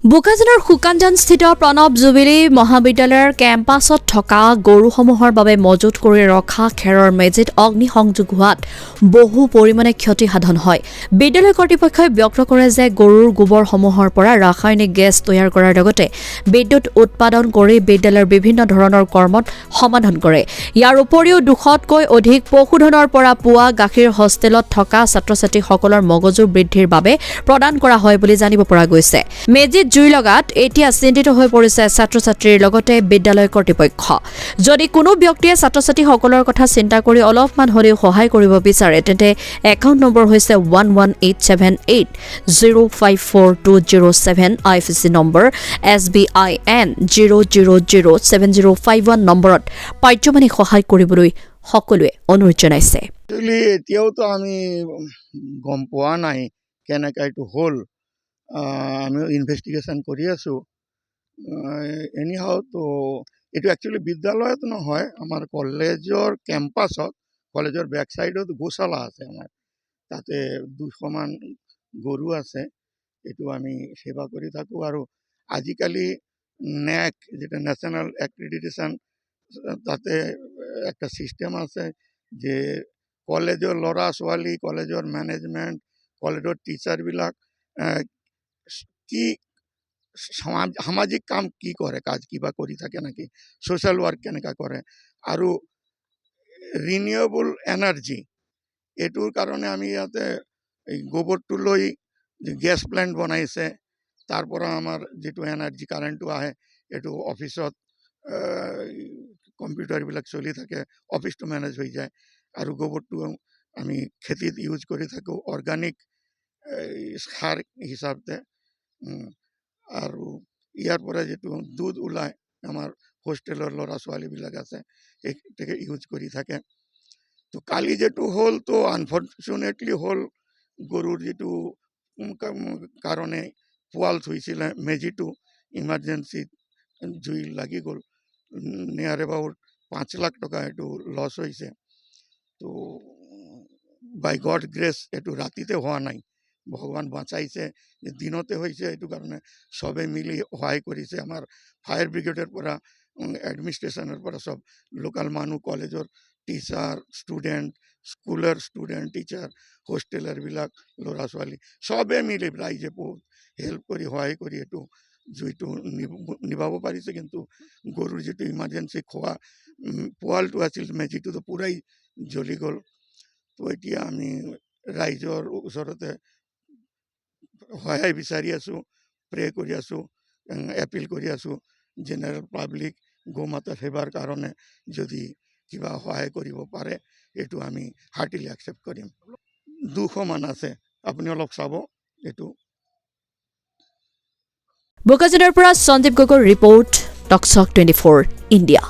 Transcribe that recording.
বোকাজানৰ শুকানজানস্থিত Pranab jubilee মহাবিদ্যালয়ৰ কেম্পাছত থকা গৰুসমূহৰ বাবে মজুত কৰি ৰখা খেৰৰ মেজিত অগ্নিসংযোগ হোৱাত বহু পৰিমাণে ক্ষতি সাধন হয়। বিদ্যালয় কৰ্তৃপক্ষই ব্যক্ত কৰে যে গৰুৰ গোবৰসমূহৰ পৰা ৰাসায়নিক গেছ তৈয়াৰ কৰাৰ লগতে বিদ্যুৎ উৎপাদন কৰি বিদ্যালয়ৰ বিভিন্ন ধৰণৰ কৰ্মত সমাধান কৰে। ইয়াৰ উপৰিও 200তকৈ অধিক পশুধনৰ পৰা পোৱা গাখীৰ হোষ্টেলত থকা ছাত্ৰ-ছাত্ৰীসকলৰ মগজুৰ বৃদ্ধিৰ বাবে প্ৰদান কৰা হয় বুলি জানিব পৰা গৈছে। মেজিত জুই লগাত এতিয়া চিন্তিত হৈ পৰিছে ছাত্ৰ-ছাত্ৰীৰ লগতে বিদ্যালয় কৰ্তৃপক্ষ। যদি কোনো ব্যক্তিয়ে ছাত্ৰ-ছাত্ৰীসকলৰ কথা চিন্তা কৰি অলপমান হ'লেও সহায় কৰিব বিচাৰে তেন্তে একাউণ্ট নম্বৰ হৈছে 11878054207 IFC নম্বৰ SBIN 0007051 নম্বৰত পাৰ্যমানিক সহায় কৰিবলৈ সকলোৱে অনুৰোধ জনাইছে। এতিয়াওতো আমি গম পোৱা নাই কেনেকৈ এইটো হ'ল। আমি ইনভেষ্টিগেশ্যন কৰি আছোঁ। এনিহাও তো এইটো একচুৱেলি বিদ্যালয়ত নহয়, আমাৰ কলেজৰ কেম্পাছত, কলেজৰ বেক চাইডত গোশালা আছে আমাৰ, তাতে 200মান গৰু আছে। এইটো আমি সেৱা কৰি থাকোঁ। আৰু আজিকালি NAAC যেটা নেশ্যনেল এক্ৰিডিটেশ্যন, তাতে একটা ছিষ্টেম আছে যে কলেজৰ ল'ৰা ছোৱালী, কলেজৰ মেনেজমেণ্ট, কলেজৰ টিচাৰবিলাক কি সামাজিক কাম কি কৰে, কাজ কিবা কৰি থাকে নেকি, ছ'চিয়েল ৱৰ্ক কেনেকৈ কৰে, আৰু ৰিনিউৱেবল এনাৰ্জি এইটোৰ কাৰণে আমি ইয়াতে এই গোবৰটো লৈ গেছ প্লেণ্ট বনাইছে। তাৰ পৰা আমাৰ যিটো এনাৰ্জি কাৰেণ্টটো আহে, এইটো অফিচত কম্পিউটাৰবিলাক চলি থাকে, অফিচটো মেনেজ হৈ যায়। আৰু গোবৰটো আমি খেতিত ইউজ কৰি থাকোঁ অৰ্গেনিক সাৰ হিচাপে। আৰু ইয়াৰ পৰা যিটো দুধ ওলায়, আমাৰ হোষ্টেলৰ ল'ৰা ছোৱালীবিলাক আছে, এইটোকে ইউজ কৰি থাকে। তো কালি যিটো হ'ল, তো আনফৰ্চুনেটলি হ'ল গৰুৰ যিটো কাৰণে পোৱালছ হৈছিলে, মেজিটো ইমাৰ্জেঞ্চিত জুই লাগি গ'ল। নিয়াৰ এবাউট 5 লাখ টকা এইটো লছ হৈছে। তো বাই গড গ্ৰেছ এইটো ৰাতিতে হোৱা নাই, ভগৱান বাঁচাইছে, দিনতে হৈছে। এইটো কাৰণে চবে মিলি সহায় কৰিছে। আমাৰ ফায়াৰ ব্ৰিগেডৰ পৰা, এডমিনিষ্ট্ৰেশ্যনৰ পৰা, চব লোকেল মানুহ, কলেজৰ টিচাৰ, ষ্টুডেণ্ট, স্কুলৰ ষ্টুডেণ্ট, টিচাৰ, হোষ্টেলাৰবিলাক, ল'ৰা ছোৱালী চবে মিলি ৰাইজে বহুত হেল্প কৰি, সহায় কৰি এইটো জুইটো নিভাব পাৰিছে। কিন্তু গৰুৰ যিটো ইমাৰ্জেঞ্চি খোৱা পোৱালটো আছিল, মেজিটোতো পূৰাই জ্বলি গ'ল। তো এতিয়া আমি ৰাইজৰ ওচৰতে সহায় বিচাৰি আছোঁ, প্ৰে কৰি আছোঁ, এপিল কৰি আছোঁ। জেনেৰেল পাব্লিক গোমাতা সেৱাৰ কাৰণে যদি কিবা সহায় কৰিব পাৰে, এইটো আমি হাৰ্টিলি একচেপ্ট কৰিম। 200মান আছে, আপুনি অলপ চাব এইটো। বোকাজানৰ পৰা সঞ্জীৱ গগৈৰ ৰিপৰ্ট, টকচক 24 ইণ্ডিয়া।